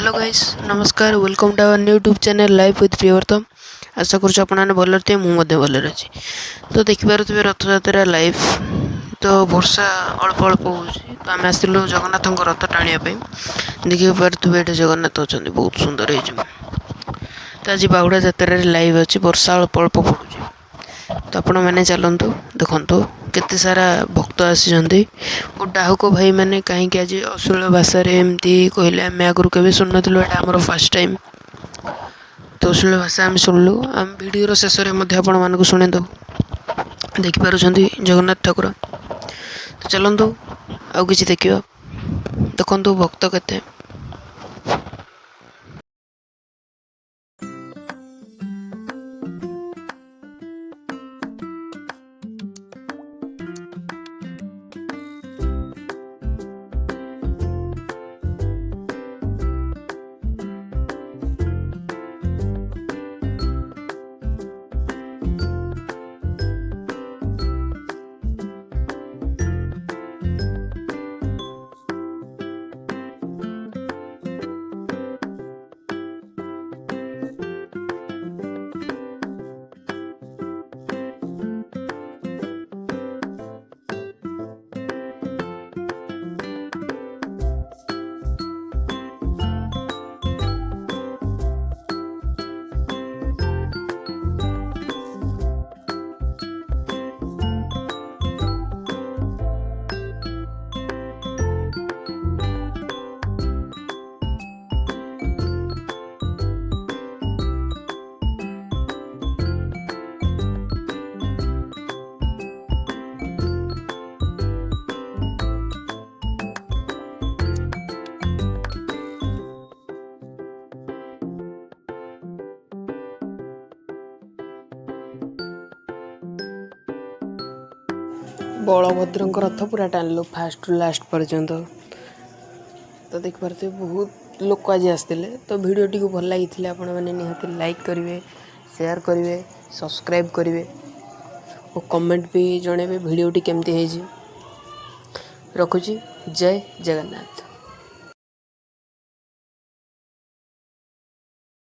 Hello guys नमस्कार welcome to our YouTube channel live with Priyavartam. आशा करुँ आपने भल थे मुझे भल अच्छी। तो देखिपे रथयात्रा लाइव तो वर्षा अल्प अल्प हो तो आम आसलु जगन्नाथ रथ टाणी देखिपे ये जगन्नाथ अच्छा बहुत सुंदर है। तो आज बाहुड़ा जात्रा लाइव अच्छी वर्षा अल्प अल्प पड़ू तो आपण मैंने चलतु देखु केते सारा भक्त आसी डाहुक भाई मैंने कहीं आज अश्लील भाषा एमती कहले आम आगुरी केवे शुणु यहाँ आम फास्ट टाइम तो अश्लील भाषा आम शुणिलु आम भिडर शेष में शुणे दो देखिपार जगन्नाथ ठाकुर। तो चलतु आउ कि देखा देखु भक्त केते बलभद्र रथ पूरा टाणिलु फास्ट रु लास्ट पर्यंत। तो देखिपे बहुत लोक आज आसते तो भिडियोटी को भल लगी आपण मैंने निहाती लाइक करेंगे शेयर करेंगे सब्सक्राइब करेंगे और कमेंट भी जणेबे भिडियोटी केमती है। रखुची जय जगन्नाथ।